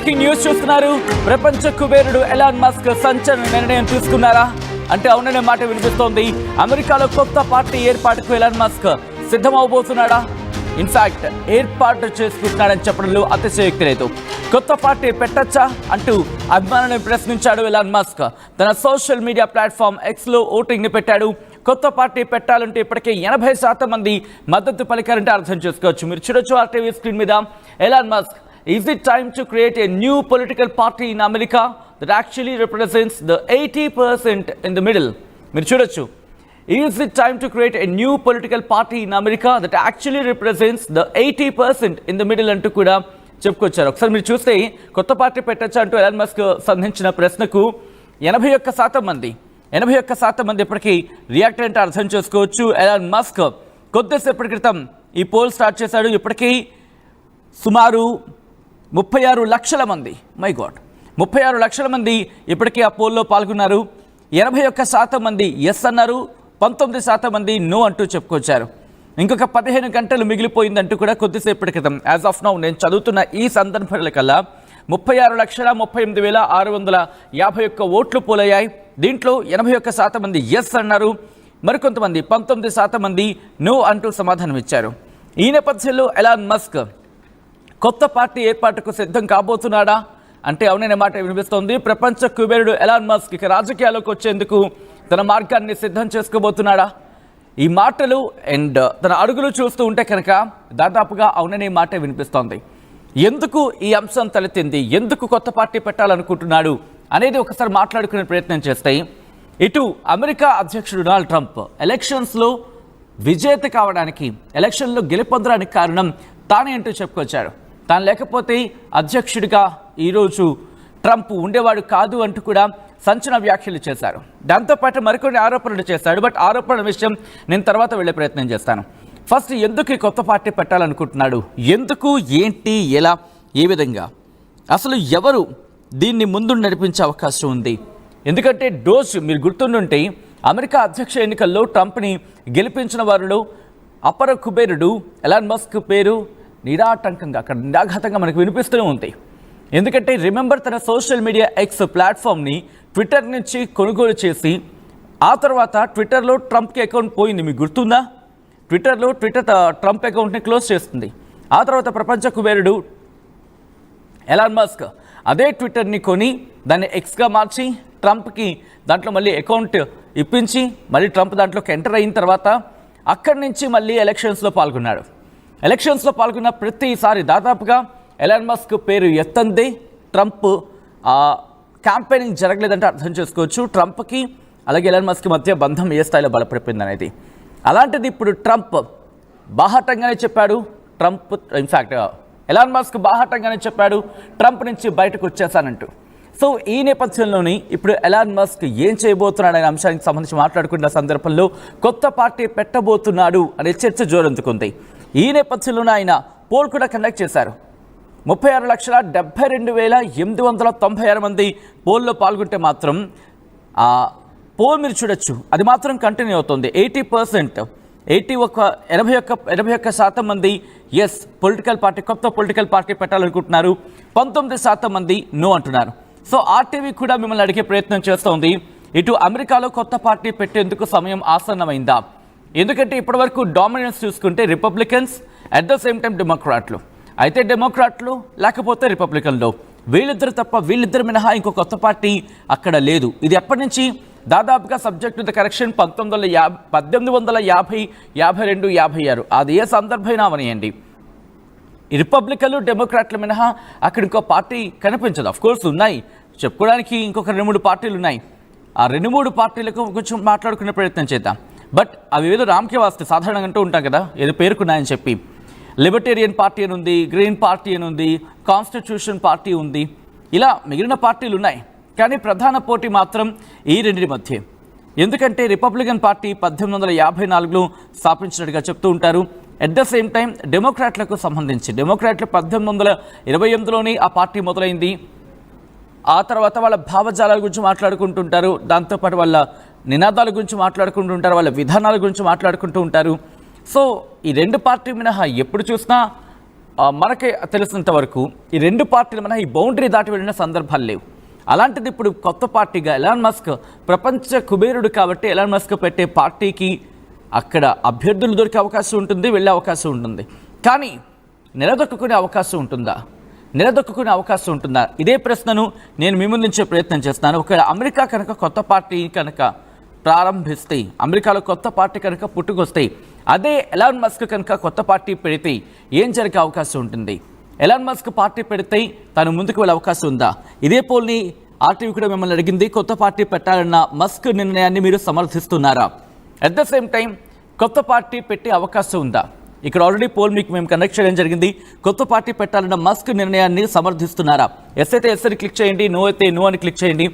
Breaking news చూస్తున్నారు. ప్రపంచ కుబేరుడు ఎలాన్ మస్క్ సంచలన నిర్ణయం తీసుకున్నారా అంటే అవుననే మాట వినిపిస్తోంది. అమెరికాలో కొత్త పార్టీ ఏర్పాటుకు ఎలాన్ మస్క్ సిద్ధమవబోతున్నాడా? ఇన్ఫాక్ట్ ఏర్పాటు చేసుకుంటున్నాడని చెప్పడంలో అతిశయోక్తి లేదు. కొత్త పార్టీ పెట్టచ్చా అంటూ అభిమానులను ప్రశ్నించాడు ఎలాన్ మస్క్. తన సోషల్ మీడియా ప్లాట్ఫామ్ ఎక్స్లో ఓటింగ్ని పెట్టాడు. కొత్త పార్టీ పెట్టాలంటే ఇప్పటికే 80% మంది మద్దతు పలికారంటే అర్థం చేసుకోవచ్చు. మీరు చూడొచ్చు ఆర్టీవీ స్క్రీన్ మీద Elon Musk, is it time to create a new political party in America that actually represents the 80% in the middle? మీరు చూడొచ్చు, is it time to create a new political party in America that actually represents the 80% in the middle అంటూ కూడా చెప్పుకొచ్చారు. ఒకసారి మీరు చూస్తే కొత్త party పెట్టచ్చా అంటూ ఎలాన్ మస్క్ సంధించిన ప్రశ్నకు 81% మంది ఇప్పటికీ రియాక్ట్ అంటే అర్థం చేసుకోవచ్చు. ఎలాన్ మస్క్ కొద్దిసేపటి క్రితం ఈ పోల్ స్టార్ట్ చేశాడు. ఇప్పటికీ సుమారు 36 లక్షల మంది, మై గాడ్, 36 లక్షల మంది ఇప్పటికీ ఆ పోల్లో పాల్గొన్నారు. 81% మంది ఎస్ అన్నారు, 19% మంది నో అంటూ చెప్పుకొచ్చారు. ఇంకొక 15 గంటలు మిగిలిపోయిందంటూ కూడా కొద్దిసేపటి క్రితం యాజ్ ఆఫ్ నౌ నేను చదువుతున్న ఈ సందర్భాల కల్లా 36,38,651 ఓట్లు పోలయ్యాయి. దీంట్లో 81% మంది ఎస్ అన్నారు, మరికొంతమంది 19% మంది నో అంటూ సమాధానం ఇచ్చారు. ఈ నేపథ్యంలో ఎలాన్ మస్క్ కొత్త పార్టీ ఏర్పాటుకు సిద్ధం కాబోతున్నాడా అంటే అవుననే మాట వినిపిస్తోంది. ప్రపంచ కుబేరుడు ఎలాన్ మస్క్ ఇక రాజకీయాల్లోకి వచ్చేందుకు తన మార్గాన్ని సిద్ధం చేసుకోబోతున్నాడా? ఈ మాటలు అండ్ తన అడుగులు చూస్తూ ఉంటే కనుక దాదాపుగా అవుననే మాట వినిపిస్తోంది. ఎందుకు ఈ అంశం తలెత్తింది, ఎందుకు కొత్త పార్టీ పెట్టాలనుకుంటున్నాడు అనేది ఒకసారి మాట్లాడుకునే ప్రయత్నం చేస్తే, ఇటు అమెరికా అధ్యక్షుడు డొనాల్డ్ ట్రంప్ ఎలక్షన్స్లో విజేత కావడానికి, ఎలక్షన్లో గెలుపొందడానికి కారణం తానే అంటూ చెప్పుకొచ్చారు. తాను లేకపోతే అధ్యక్షుడిగా ఈరోజు ట్రంప్ ఉండేవాడు కాదు అంటూ కూడా సంచలన వ్యాఖ్యలు చేశారు. దాంతోపాటు మరికొన్ని ఆరోపణలు చేశాడు. బట్ ఆరోపణల విషయం నేను తర్వాత వెళ్ళే ప్రయత్నం చేస్తాను. ఫస్ట్ ఎందుకు ఈ కొత్త పార్టీ పెట్టాలనుకుంటున్నాడు, ఎందుకు, ఏంటి, ఎలా, ఏ విధంగా, అసలు ఎవరు దీన్ని ముందు నడిపించే అవకాశం ఉంది? ఎందుకంటే డోజ్ మీరు గుర్తుండుంటే అమెరికా అధ్యక్ష ఎన్నికల్లో ట్రంప్ని గెలిపించిన వారిలో అపర కుబేరుడు ఎలాన్ మస్క్ పేరు నిరాటంకంగా అక్కడ నిరాఘాతంగా మనకు వినిపిస్తూనే ఉంది. ఎందుకంటే రిమెంబర్, తన సోషల్ మీడియా ఎక్స్ ప్లాట్ఫామ్ని ట్విట్టర్ నుంచి కొనుగోలు చేసి ఆ తర్వాత ట్విట్టర్లో ట్రంప్కి అకౌంట్ పోయింది, మీకు గుర్తుందా? ట్విట్టర్ ట్రంప్ అకౌంట్ని క్లోజ్ చేస్తుంది. ఆ తర్వాత ప్రపంచ కుబేరుడు ఎలాన్ మస్క్ అదే ట్విట్టర్ని కొని దాన్ని ఎక్స్గా మార్చి ట్రంప్కి దాంట్లో మళ్ళీ అకౌంట్ ఇప్పించి మళ్ళీ ట్రంప్ దాంట్లోకి ఎంటర్ అయిన తర్వాత అక్కడి నుంచి మళ్ళీ ఎలక్షన్స్లో పాల్గొన్నాడు. ఎలక్షన్స్లో పాల్గొన్న ప్రతిసారి దాదాపుగా ఎలాన్ మస్క్ పేరు ఎత్తందే ట్రంప్ క్యాంపెయినింగ్ జరగలేదంటే అర్థం చేసుకోవచ్చు. ట్రంప్కి అలాగే ఎలాన్ మస్క్ మధ్య బంధం ఏ స్థాయిలో బలపడిపోయింది అనేది. అలాంటిది ఇప్పుడు ట్రంప్ బాహాటంగానే చెప్పాడు, ఇన్ఫ్యాక్ట్ ఎలాన్ మస్క్ బాహాటంగానే చెప్పాడు ట్రంప్ నుంచి బయటకు వచ్చేసానంటూ. సో ఈ నేపథ్యంలోని ఇప్పుడు ఎలాన్ మస్క్ ఏం చేయబోతున్నాడు అనే అంశానికి సంబంధించి మాట్లాడుకున్న సందర్భంలో కొత్త పార్టీ పెట్టబోతున్నాడు అనే చర్చ జోరందుకుంది. ఈ నేపథ్యంలోనే ఆయన పోల్ కూడా కండక్ట్ చేశారు. 36,72,896 మంది పోల్లో పాల్గొంటే మాత్రం ఆ పోల్ మీరు చూడొచ్చు, అది మాత్రం కంటిన్యూ అవుతుంది. 81% మంది ఎస్ పొలిటికల్ పార్టీ, కొత్త పొలిటికల్ పార్టీ పెట్టాలనుకుంటున్నారు, 19% మంది నో అంటున్నారు. సో ఆర్టీవీ కూడా మిమ్మల్ని అడిగే ప్రయత్నం చేస్తోంది, ఇటు అమెరికాలో కొత్త పార్టీ పెట్టేందుకు సమయం ఆసన్నమైందా? ఎందుకంటే ఇప్పటివరకు డామినెన్స్ చూసుకుంటే Republicans, at the same time డెమోక్రాట్లు, అయితే డెమోక్రాట్లు లేకపోతే రిపబ్లికన్లో వీళ్ళిద్దరు తప్ప, వీళ్ళిద్దరు మినహా ఇంకో కొత్త పార్టీ అక్కడ లేదు. ఇది ఎప్పటి నుంచి? దాదాపుగా సబ్జెక్ట్ టు ద కరెక్షన్ 1850, 52, 56 అది ఏ సందర్భమైనా అవనియండి, రిపబ్లికన్లు డెమోక్రాట్లు మినహా అక్కడ ఇంకో పార్టీ కనిపించదు. అఫ్ కోర్స్ ఉన్నాయి, చెప్పుకోవడానికి ఇంకొక 2-3 పార్టీలు ఉన్నాయి. ఆ 2-3 పార్టీలకు కొంచెం మాట్లాడుకునే ప్రయత్నం చేద్దాం. బట్ అవి ఏదో రామ్కే వాస్తే సాధారణంగా అంటూ ఉంటాం కదా, ఏదో పేరుకున్నాయని చెప్పి. లిబర్టేరియన్ పార్టీ అని ఉంది, గ్రీన్ పార్టీ అని ఉంది, కాన్స్టిట్యూషన్ పార్టీ ఉంది, ఇలా మిగిలిన పార్టీలు ఉన్నాయి. కానీ ప్రధాన పోటీ మాత్రం ఈ రెండింటి మధ్య. ఎందుకంటే రిపబ్లికన్ పార్టీ 1854లో స్థాపించినట్టుగా చెప్తూ ఉంటారు. అట్ ద సేమ్ టైం డెమోక్రాట్లకు సంబంధించి డెమోక్రాట్లు 1828లోనే ఆ పార్టీ మొదలైంది. ఆ తర్వాత వాళ్ళ భావజాలాల గురించి మాట్లాడుకుంటుంటారు, దాంతోపాటు వాళ్ళ నినాదాల గురించి మాట్లాడుకుంటుంటారు, వాళ్ళ విధానాల గురించి మాట్లాడుకుంటూ ఉంటారు. సో ఈ రెండు పార్టీ మినహా ఎప్పుడు చూసినా మనకి తెలిసినంత వరకు ఈ రెండు పార్టీలు మన ఈ బౌండరీ దాటి వెళ్ళిన సందర్భాలు లేవు. అలాంటిది ఇప్పుడు కొత్త పార్టీగా ఎలాన్ మస్క్ ప్రపంచ కుబేరుడు కాబట్టి ఎలాన్ మస్క్ పెట్టే పార్టీకి అక్కడ అభ్యర్థులు దొరికే అవకాశం ఉంటుంది, వెళ్ళే అవకాశం ఉంటుంది. కానీ నిలదొక్కునే అవకాశం ఉంటుందా? ఇదే ప్రశ్నను నేను మీ ముందుంచే ప్రయత్నం చేస్తాను. ఒకవేళ అమెరికా కనుక కొత్త పార్టీ కనుక ప్రారంభిస్తే, అమెరికాలో కొత్త పార్టీ కనుక పుట్టుకొస్తాయి, అదే ఎలాన్ మస్క్ కనుక కొత్త పార్టీ పెడితే ఏం జరిగే అవకాశం ఉంటుంది? ఎలాన్ మస్క్ పార్టీ పెడితే తను ముందుకు వెళ్ళే అవకాశం ఉందా? ఇదే పోల్ని ఆర్టీవీ కూడా మిమ్మల్ని అడిగింది. కొత్త పార్టీ పెట్టాలన్న మస్క్ నిర్ణయాన్ని మీరు సమర్థిస్తున్నారా? అట్ ద సేమ్ టైం కొత్త పార్టీ పెట్టే అవకాశం ఉందా? ఇక్కడ ఆల్రెడీ పోల్ మీకు మేము కనెక్ట్ చేయడం జరిగింది. కొత్త పార్టీ పెట్టాలన్న మస్క్ నిర్ణయాన్ని సమర్థిస్తున్నారా? ఎస్ అయితే ఎస్ అని క్లిక్ చేయండి, నో అయితే నో అని క్లిక్ చేయండి.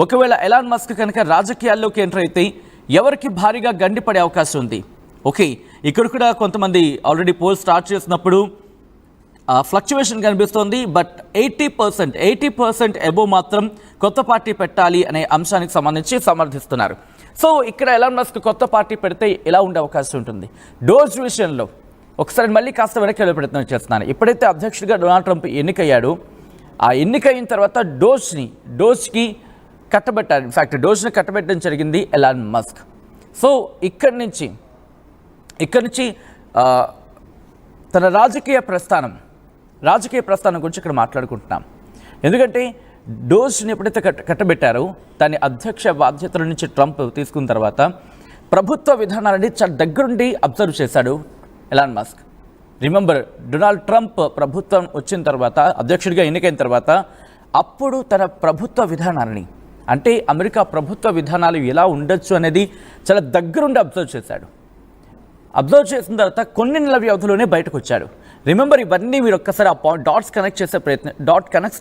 ఒకవేళ ఎలాన్ మస్క్ కనుక రాజకీయాల్లోకి ఎంటర్ అయితే ఎవరికి భారీగా గండిపడే అవకాశం ఉంది? ఓకే, ఇక్కడ కూడా కొంతమంది ఆల్రెడీ పోల్ స్టార్ట్ చేసినప్పుడు ఫ్లక్చువేషన్ కనిపిస్తోంది. బట్ 80% అబోవ్ మాత్రం కొత్త పార్టీ పెట్టాలి అనే అంశానికి సంబంధించి సమర్థిస్తున్నారు. సో ఇక్కడ ఎలాన్ మస్క్ కొత్త పార్టీ పెడితే ఎలా ఉండే అవకాశం ఉంటుంది? డోజ్ విషయంలో ఒకసారి మళ్ళీ కాస్త వెనక్కి వెళ్ళే ప్రయత్నం చేస్తున్నాను. ఎప్పుడైతే అధ్యక్షుడిగా డొనాల్డ్ ట్రంప్ ఎన్నికయ్యాడు, ఆ ఎన్నికైన తర్వాత డోజ్కి కట్టబెట్టారు. ఇన్ఫ్యాక్ట్ డోజ్ని కట్టబెట్టడం జరిగింది ఎలాన్ మస్క్. సో ఇక్కడి నుంచి తన రాజకీయ ప్రస్థానం గురించి ఇక్కడ మాట్లాడుకుంటున్నాం. ఎందుకంటే డోజ్ని ఎప్పుడైతే కట్టబెట్టారో దాని అధ్యక్ష బాధ్యతల నుంచి ట్రంప్ తీసుకున్న తర్వాత ప్రభుత్వ విధానాలని చాలా దగ్గరుండి అబ్జర్వ్ చేశాడు Elon Musk. Remember, Donald Trump ప్రభుత్వం వచ్చిన తర్వాత, అధ్యక్షుడిగా ఎన్నికైన తర్వాత, అప్పుడు తన ప్రభుత్వ విధానాలని, అంటే అమెరికా ప్రభుత్వ విధానాలు ఎలా ఉండొచ్చు అనేది చాలా దగ్గరుండి అబ్జర్వ్ చేశాడు. అబ్జర్వ్ చేసిన తర్వాత కొన్ని నెలల వ్యవధిలోనే బయటకు వచ్చాడు. రిమెంబర్, ఇవన్నీ మీరు ఒక్కసారి ఆ డాట్స్ కనెక్ట్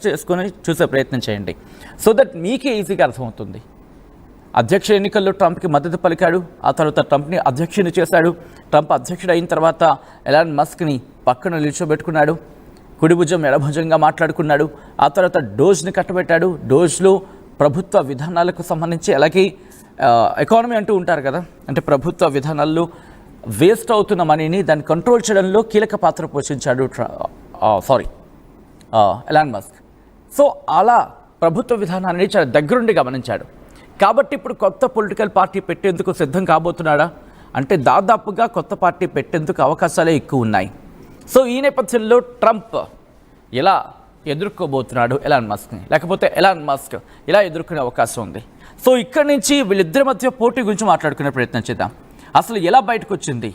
చేసుకొని చూసే ప్రయత్నం చేయండి, సో దట్ మీకే ఈజీగా అర్థమవుతుంది. అధ్యక్ష ఎన్నికల్లో ట్రంప్కి మద్దతు పలికాడు, ఆ తర్వాత ట్రంప్ని అధ్యక్షుని చేశాడు. ట్రంప్ అధ్యక్షుడు అయిన తర్వాత ఎలాన్ మస్క్ని పక్కన నిల్చోబెట్టుకున్నాడు, కుడి భుజం ఎడభుజంగా మాట్లాడుకున్నాడు. ఆ తర్వాత డోజ్ని కట్టబెట్టాడు. డోజ్లో ప్రభుత్వ విధానాలకు సంబంధించి, అలాగే ఎకానమీ అంటూ ఉంటారు కదా, అంటే ప్రభుత్వ విధానాల్లో వేస్ట్ అవుతున్న మనీని దాన్ని కంట్రోల్ చేయడంలో కీలక పాత్ర పోషించాడు ఎలాన్ మస్క్. సో అలా ప్రభుత్వ విధానాన్ని చాలా దగ్గరుండి గమనించాడు. కాబట్టి ఇప్పుడు కొత్త పొలిటికల్ పార్టీ పెట్టేందుకు సిద్ధం కాబోతున్నాడా అంటే దాదాపుగా కొత్త పార్టీ పెట్టేందుకు అవకాశాలే ఎక్కువ ఉన్నాయి. సో ఈ నేపథ్యంలో ట్రంప్ ఎలా ఎదుర్కోబోతున్నాడు ఎలాన్ మస్క్ని, లేకపోతే ఎలాన్ మస్క్ ఇలా ఎదుర్కొనే అవకాశం ఉంది. సో ఇక్కడి నుంచి వీళ్ళిద్దరి మధ్య పోటీ గురించి మాట్లాడుకునే ప్రయత్నం చేద్దాం. అసలు ఎలా బయటకు వచ్చింది,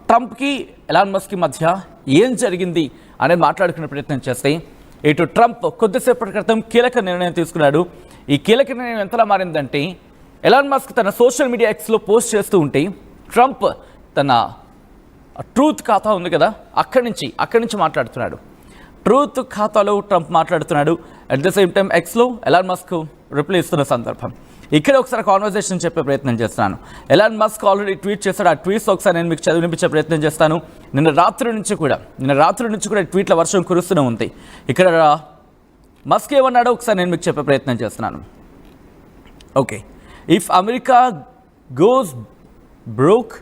ట్రంప్కి ఎలాన్ మస్క్కి మధ్య ఏం జరిగింది అనేది మాట్లాడుకునే ప్రయత్నం చేస్తే, ఇటు ట్రంప్ కొద్దిసేపటి క్రితం కీలక నిర్ణయం తీసుకున్నాడు. ఈ కీలక నిర్ణయం ఎంతలా మారిందంటే, ఎలాన్ మస్క్ తన సోషల్ మీడియా ఎక్స్లో పోస్ట్ చేస్తూ ఉంటే ట్రంప్ తన ట్రూత్ ఖాతా ఉంది కదా, అక్కడి నుంచి మాట్లాడుతున్నాడు. ట్రూత్ ఖాతాలో ట్రంప్ మాట్లాడుతున్నాడు. అట్ ద సేమ్ టైం ఎక్స్లో ఎలాన్ మస్క్ రిప్లై ఇస్తున్న సందర్భం. ఇక్కడ ఒకసారి కాన్వర్సేషన్ చెప్పే ప్రయత్నం చేస్తున్నాను. ఎలాన్ మస్క్ ఆల్రెడీ ట్వీట్ చేశాడు. ఆ ట్వీట్స్ ఒకసారి నేను మీకు చదివినిపించే ప్రయత్నం చేస్తాను. నిన్న రాత్రి నుంచి కూడా ట్వీట్ల వర్షం కురుస్తూనే ఉంది. ఇక్కడ మస్క్ ఏమన్నాడో ఒకసారి నేను మీకు చెప్పే ప్రయత్నం చేస్తున్నాను. Okay, if America goes broke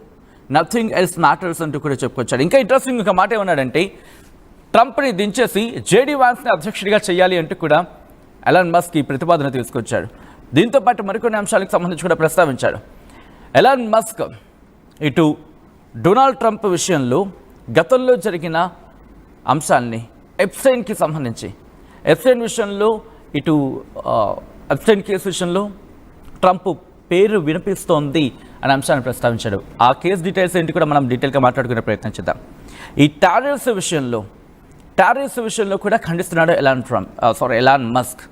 nothing else matters అంటూ కూడా చెప్పుకొచ్చాడు. ఇంకా ఇంట్రెస్టింగ్ ఒక మాట ఏమన్నాడంటే, ట్రంప్ని దించేసి జేడీ వాన్స్ని అధ్యక్షుడిగా చేయాలి అంటూ కూడా ఎలాన్ మస్క్ ఈ ప్రతిపాదన తీసుకొచ్చాడు. దీంతో పాటు మరికొన్ని అంశాలకు సంబంధించి కూడా ప్రస్తావించాడు. ఎలాన్ మస్క్ ఇటు డొనాల్డ్ ట్రంప్ విషయంలో గతంలో జరిగిన అంశాలని, ఎప్స్టైన్కి సంబంధించి ఎప్స్టైన్ విషయంలో, ఇటు ఎప్స్టైన్ కేసు విషయంలో ట్రంప్ పేరు వినిపిస్తోంది అనే అంశాన్ని ప్రస్తావించాడు. ఆ కేసు డీటెయిల్స్ ఏంటి కూడా మనం డీటెయిల్గా మాట్లాడుకునే ప్రయత్నం చేద్దాం. ఈ టారిఫ్స్ విషయంలో కూడా ఖండిస్తున్నాడు ఎలాన్ మస్క్.